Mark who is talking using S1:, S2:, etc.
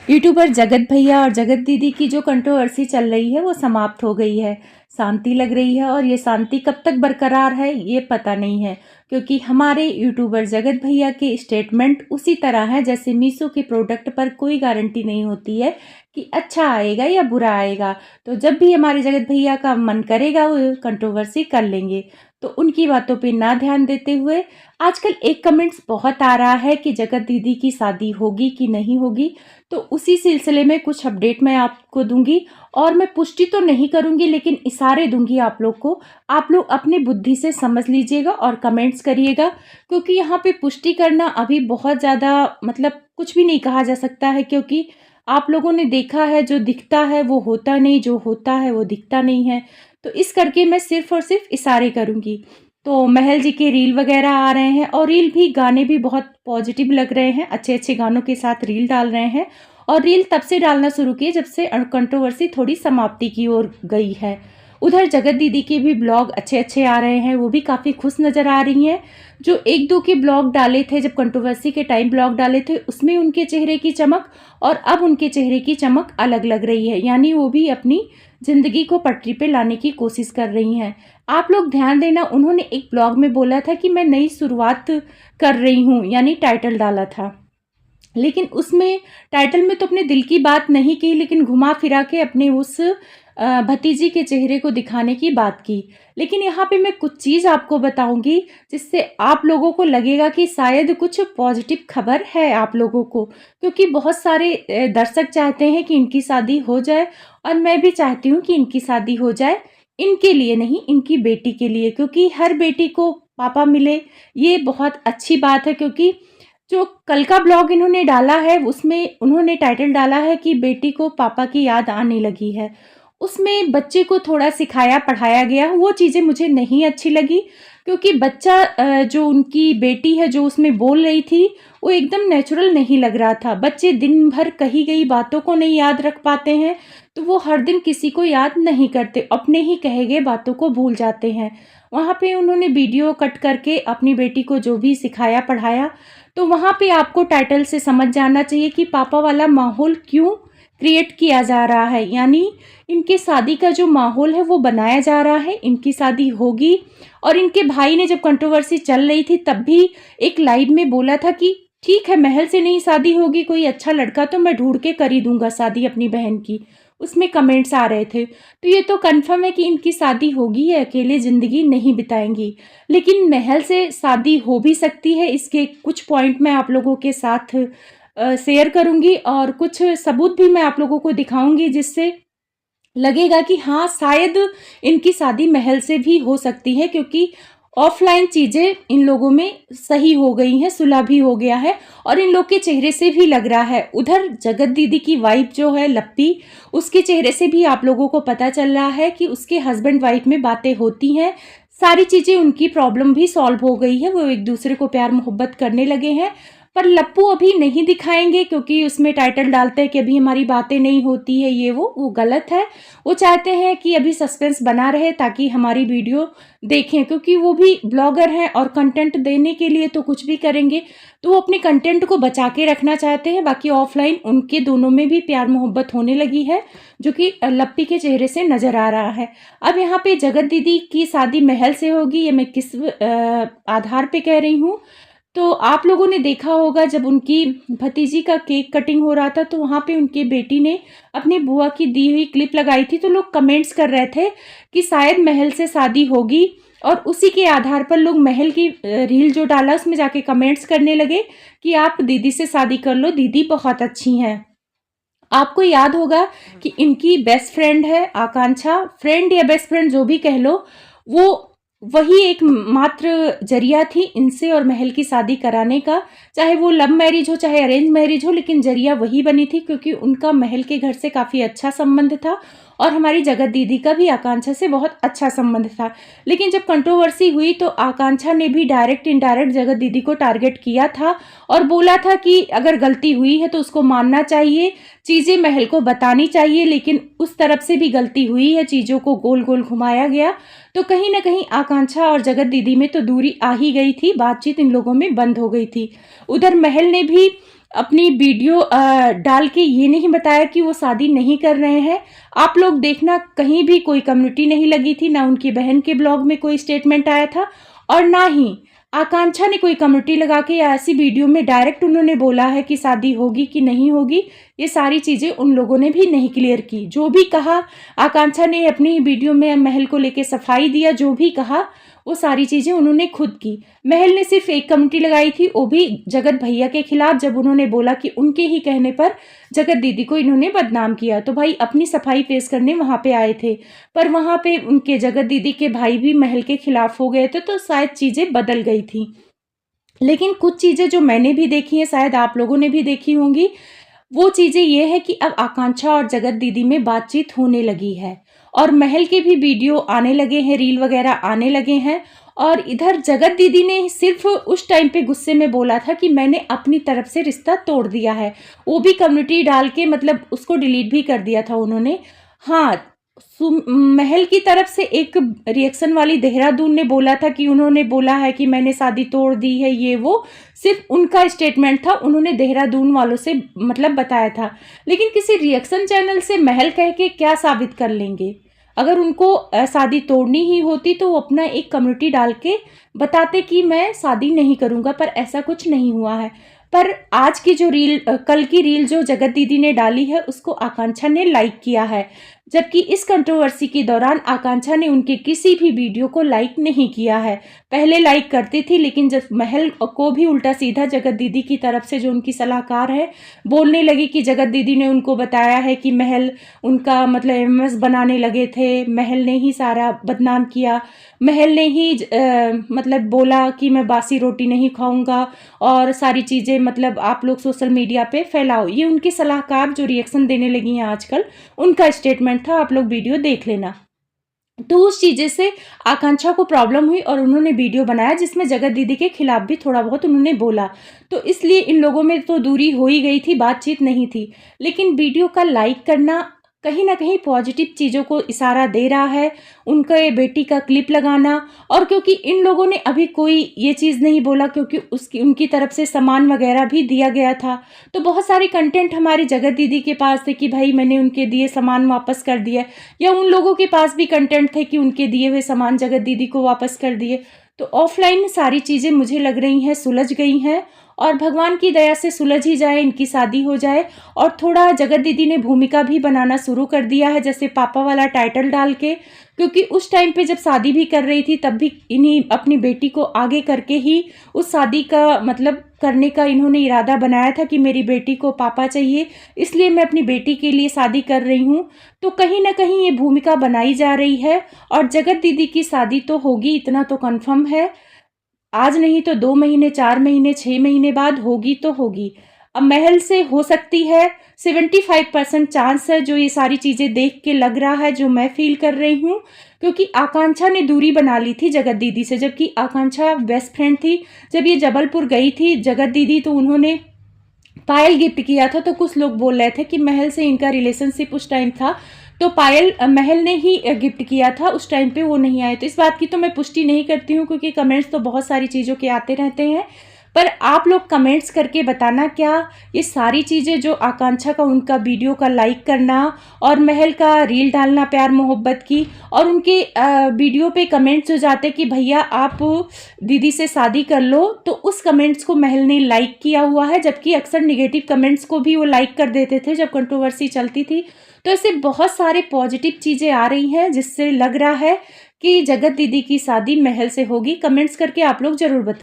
S1: YouTuber जगत भैया और जगत दीदी की जो कंट्रोवर्सी चल रही है वो समाप्त हो गई है। शांति लग रही है और ये शांति कब तक बरकरार है ये पता नहीं है, क्योंकि हमारे यूट्यूबर जगत भैया के स्टेटमेंट उसी तरह है जैसे मीशो के प्रोडक्ट पर कोई गारंटी नहीं होती है कि अच्छा आएगा या बुरा आएगा। तो जब भी हमारे जगत भैया का मन करेगा वो कंट्रोवर्सी कर लेंगे। तो उनकी बातों पे ना ध्यान देते हुए आजकल एक कमेंट्स बहुत आ रहा है कि जगत दीदी की शादी होगी कि नहीं होगी। तो उसी सिलसिले में कुछ अपडेट मैं आपको दूंगी और मैं पुष्टि तो नहीं करूंगी लेकिन इशारे दूंगी आप लोग को। आप लोग अपनी बुद्धि से समझ लीजिएगा और कमेंट्स करिएगा, क्योंकि यहाँ पे पुष्टि करना अभी बहुत ज़्यादा मतलब कुछ भी नहीं कहा जा सकता है, क्योंकि आप लोगों ने देखा है जो दिखता है वो होता नहीं, जो होता है वो दिखता नहीं है। तो इस करके मैं सिर्फ और सिर्फ इशारे करूंगी। तो महल जी के रील वगैरह आ रहे हैं और रील भी गाने भी बहुत पॉजिटिव लग रहे हैं, अच्छे अच्छे गानों के साथ रील डाल रहे हैं। और रील तब से डालना शुरू किए जब से कंट्रोवर्सी थोड़ी समाप्ति की ओर गई है। उधर जगत दीदी के भी ब्लॉग अच्छे अच्छे आ रहे हैं, वो भी काफ़ी खुश नज़र आ रही हैं। जो एक दो के ब्लॉग डाले थे जब कंट्रोवर्सी के टाइम ब्लॉग डाले थे उसमें उनके चेहरे की चमक और अब उनके चेहरे की चमक अलग लग रही है, यानी वो भी अपनी ज़िंदगी को पटरी पे लाने की कोशिश कर रही हैं। आप लोग ध्यान देना, उन्होंने एक ब्लॉग में बोला था कि मैं नई शुरुआत कर रही हूँ, यानी टाइटल डाला था। लेकिन उसमें टाइटल में तो अपने दिल की बात नहीं की, लेकिन घुमा फिरा के अपने उस भतीजी के चेहरे को दिखाने की बात की। लेकिन यहाँ पे मैं कुछ चीज़ आपको बताऊंगी जिससे आप लोगों को लगेगा कि शायद कुछ पॉजिटिव खबर है आप लोगों को, क्योंकि बहुत सारे दर्शक चाहते हैं कि इनकी शादी हो जाए और मैं भी चाहती हूँ कि इनकी शादी हो जाए। इनके लिए नहीं, इनकी बेटी के लिए, क्योंकि हर बेटी को पापा मिले ये बहुत अच्छी बात है। क्योंकि जो कल का ब्लॉग इन्होंने डाला है उसमें उन्होंने टाइटल डाला है कि बेटी को पापा की याद आने लगी है। उसमें बच्चे को थोड़ा सिखाया पढ़ाया गया, वो चीज़ें मुझे नहीं अच्छी लगी, क्योंकि बच्चा जो उनकी बेटी है जो उसमें बोल रही थी वो एकदम नेचुरल नहीं लग रहा था। बच्चे दिन भर कही गई बातों को नहीं याद रख पाते हैं, तो वो हर दिन किसी को याद नहीं करते, अपने ही कहे गए बातों को भूल जाते हैं। वहाँ पे उन्होंने वीडियो कट करके अपनी बेटी को जो भी सिखाया पढ़ाया, तो वहाँ पे आपको टाइटल से समझ जाना चाहिए कि पापा वाला माहौल क्यों क्रिएट किया जा रहा है, यानी इनके शादी का जो माहौल है वो बनाया जा रहा है। इनकी शादी होगी। और इनके भाई ने जब कंट्रोवर्सी चल रही थी तब भी एक लाइव में बोला था कि ठीक है महल से नहीं शादी होगी, कोई अच्छा लड़का तो मैं ढूंढ के कर ही दूंगा शादी अपनी बहन की। उसमें कमेंट्स आ रहे थे। तो ये तो कन्फर्म है कि इनकी शादी होगी, ये अकेले ज़िंदगी नहीं बिताएंगी। लेकिन महल से शादी हो भी सकती है, इसके कुछ पॉइंट मैं आप लोगों के साथ शेयर करूंगी और कुछ सबूत भी मैं आप लोगों को दिखाऊंगी, जिससे लगेगा कि हाँ शायद इनकी शादी महल से भी हो सकती है, क्योंकि ऑफलाइन चीज़ें इन लोगों में सही हो गई हैं, सुलह भी हो गया है और इन लोग के चेहरे से भी लग रहा है। उधर जगत दीदी की वाइफ जो है लप्पी, उसके चेहरे से भी आप लोगों को पता चल रहा है कि उसके हस्बैंड वाइफ में बातें होती हैं, सारी चीज़ें, उनकी प्रॉब्लम भी सॉल्व हो गई है, वो एक दूसरे को प्यार मोहब्बत करने लगे हैं। पर लप्पू अभी नहीं दिखाएंगे, क्योंकि उसमें टाइटल डालते हैं कि अभी हमारी बातें नहीं होती है, ये वो गलत है। वो चाहते हैं कि अभी सस्पेंस बना रहे ताकि हमारी वीडियो देखें, क्योंकि वो भी ब्लॉगर हैं और कंटेंट देने के लिए तो कुछ भी करेंगे। तो वो अपने कंटेंट को बचा के रखना चाहते हैं। बाकी ऑफलाइन उनके दोनों में भी प्यार मोहब्बत होने लगी है, जो कि लप्पी के चेहरे से नजर आ रहा है। अब यहाँ पे जगत दीदी की शादी महल से होगी, ये मैं किस आधार पे कह रही हूँ। तो आप लोगों ने देखा होगा जब उनकी भतीजी का केक कटिंग हो रहा था तो वहाँ पे उनकी बेटी ने अपनी बुआ की दी हुई क्लिप लगाई थी, तो लोग कमेंट्स कर रहे थे कि शायद महल से शादी होगी। और उसी के आधार पर लोग महल की रील जो डाला उसमें जाके कमेंट्स करने लगे कि आप दीदी से शादी कर लो, दीदी बहुत अच्छी हैं। आपको याद होगा कि इनकी बेस्ट फ्रेंड है आकांक्षा, फ्रेंड या बेस्ट फ्रेंड जो भी कह लो, वो वही एक मात्र जरिया थी इनसे और महल की शादी कराने का। चाहे वो लव मैरिज हो चाहे अरेंज मैरिज हो, लेकिन जरिया वही बनी थी, क्योंकि उनका महल के घर से काफ़ी अच्छा संबंध था और हमारी जगत दीदी का भी आकांक्षा से बहुत अच्छा संबंध था। लेकिन जब कंट्रोवर्सी हुई तो आकांक्षा ने भी डायरेक्ट इनडायरेक्ट जगत दीदी को टारगेट किया था और बोला था कि अगर गलती हुई है तो उसको मानना चाहिए, चीज़ें महल को बतानी चाहिए। लेकिन उस तरफ से भी गलती हुई है, चीज़ों को गोल गोल घुमाया गया। तो कहीं ना कहीं आकांक्षा और जगत दीदी में तो दूरी आ ही गई थी, बातचीत इन लोगों में बंद हो गई थी। उधर महल ने भी अपनी वीडियो डाल के ये नहीं बताया कि वो शादी नहीं कर रहे हैं। आप लोग देखना, कहीं भी कोई कम्युनिटी नहीं लगी थी, ना उनकी बहन के ब्लॉग में कोई स्टेटमेंट आया था, और ना ही आकांक्षा ने कोई कम्युनिटी लगा के या ऐसी वीडियो में डायरेक्ट उन्होंने बोला है कि शादी होगी कि नहीं होगी। ये सारी चीज़ें उन लोगों ने भी नहीं क्लियर की। जो भी कहा आकांक्षा ने अपनी वीडियो में महल को लेके सफाई दिया, जो भी कहा वो सारी चीज़ें उन्होंने खुद की। महल ने सिर्फ एक कमेंटी लगाई थी, वो भी जगत भैया के खिलाफ, जब उन्होंने बोला कि उनके ही कहने पर जगत दीदी को इन्होंने बदनाम किया। तो भाई अपनी सफाई पेश करने वहाँ पे आए थे, पर वहाँ पे उनके जगत दीदी के भाई भी महल के खिलाफ हो गए थे, तो शायद चीज़ें बदल गई थी। लेकिन कुछ चीज़ें जो मैंने भी देखी हैं, शायद आप लोगों ने भी देखी होंगी, वो चीज़ें ये है कि अब आकांक्षा और जगत दीदी में बातचीत होने लगी है, और महल के भी वीडियो आने लगे हैं, रील वगैरह आने लगे हैं। और इधर जगत दीदी ने सिर्फ उस टाइम पे गुस्से में बोला था कि मैंने अपनी तरफ से रिश्ता तोड़ दिया है, वो भी कम्युनिटी डाल के, मतलब उसको डिलीट भी कर दिया था उन्होंने। हाँ, महल की तरफ से एक रिएक्शन वाली देहरादून ने बोला था कि उन्होंने बोला है कि मैंने शादी तोड़ दी है, ये वो सिर्फ उनका स्टेटमेंट था, उन्होंने देहरादून वालों से मतलब बताया था। लेकिन किसी रिएक्शन चैनल से महल कह के क्या साबित कर लेंगे? अगर उनको शादी तोड़नी ही होती तो वो अपना एक कम्युनिटी डाल के बताते कि मैं शादी नहीं करूँगा, पर ऐसा कुछ नहीं हुआ है। पर आज की जो रील, कल की रील जो जगत दीदी ने डाली है, उसको आकांक्षा ने लाइक किया है, जबकि इस कंट्रोवर्सी के दौरान आकांक्षा ने उनके किसी भी वीडियो को लाइक नहीं किया है। पहले लाइक करती थी, लेकिन जब महल को भी उल्टा सीधा जगत दीदी की तरफ से, जो उनकी सलाहकार है, बोलने लगी कि जगत दीदी ने उनको बताया है कि महल उनका मतलब एमएस बनाने लगे थे, महल ने ही सारा बदनाम किया, महल ने ही मतलब बोला कि मैं बासी रोटी नहीं खाऊंगा, और सारी चीज़ें मतलब आप लोग सोशल मीडिया पे फैलाओ। ये उनकी सलाहकार जो रिएक्शन देने लगी हैं आजकल, उनका स्टेटमेंट था, आप लोग वीडियो देख लेना। तो उस चीज़ें से आकांक्षा को प्रॉब्लम हुई और उन्होंने वीडियो बनाया जिसमें जगत दीदी के खिलाफ भी थोड़ा बहुत उन्होंने बोला। तो इसलिए इन लोगों में तो दूरी हो ही गई थी, बातचीत नहीं थी। लेकिन वीडियो का लाइक करना कहीं ना कहीं पॉजिटिव चीज़ों को इशारा दे रहा है, उनके बेटी का क्लिप लगाना। और क्योंकि इन लोगों ने अभी कोई ये चीज़ नहीं बोला, क्योंकि उसकी उनकी तरफ से सामान वगैरह भी दिया गया था, तो बहुत सारे कंटेंट हमारी जगत दीदी के पास थे कि भाई मैंने उनके दिए सामान वापस कर दिया, या उन लोगों के पास भी कंटेंट थे कि उनके दिए हुए सामान जगत दीदी को वापस कर दिए। तो ऑफलाइन सारी चीज़ें मुझे लग रही हैं सुलझ गई हैं, और भगवान की दया से सुलझ ही जाए, इनकी शादी हो जाए। और थोड़ा जगत दीदी ने भूमिका भी बनाना शुरू कर दिया है, जैसे पापा वाला टाइटल डाल के, क्योंकि उस टाइम पे जब शादी भी कर रही थी तब भी इन्हीं अपनी बेटी को आगे करके ही उस शादी का मतलब करने का इन्होंने इरादा बनाया था कि मेरी बेटी को पापा चाहिए, इसलिए मैं अपनी बेटी के लिए शादी कर रही हूँ। तो कहीं ना कहीं ये भूमिका बनाई जा रही है, और जगत दीदी की शादी तो होगी, इतना तो कन्फर्म है। आज नहीं तो 2 महीने, 4 महीने, 6 महीने बाद होगी तो होगी। अब महल से हो सकती है, 75% चांस है, जो ये सारी चीज़ें देख के लग रहा है, जो मैं फील कर रही हूँ। क्योंकि आकांक्षा ने दूरी बना ली थी जगत दीदी से, जबकि आकांक्षा बेस्ट फ्रेंड थी। जब ये जबलपुर गई थी जगत दीदी, तो उन्होंने पायल गिफ्ट किया था, तो कुछ लोग बोल रहे थे कि महल से इनका रिलेशनशिप उस टाइम था, तो पायल महल ने ही गिफ्ट किया था, उस टाइम पे वो नहीं आए। तो इस बात की तो मैं पुष्टि नहीं करती हूँ, क्योंकि कमेंट्स तो बहुत सारी चीज़ों के आते रहते हैं। पर आप लोग कमेंट्स करके बताना, क्या ये सारी चीज़ें जो आकांक्षा का उनका वीडियो का लाइक करना और महल का रील डालना प्यार मोहब्बत की, और उनके वीडियो पे कमेंट्स जो जाते कि भैया आप दीदी से शादी कर लो, तो उस कमेंट्स को महल ने लाइक किया हुआ है, जबकि अक्सर निगेटिव कमेंट्स को भी वो लाइक कर देते थे जब कंट्रोवर्सी चलती थी। तो ऐसे बहुत सारे पॉजिटिव चीज़ें आ रही हैं, जिससे लग रहा है कि जगत दीदी की शादी महल से होगी। कमेंट्स करके आप लोग ज़रूर बताएं।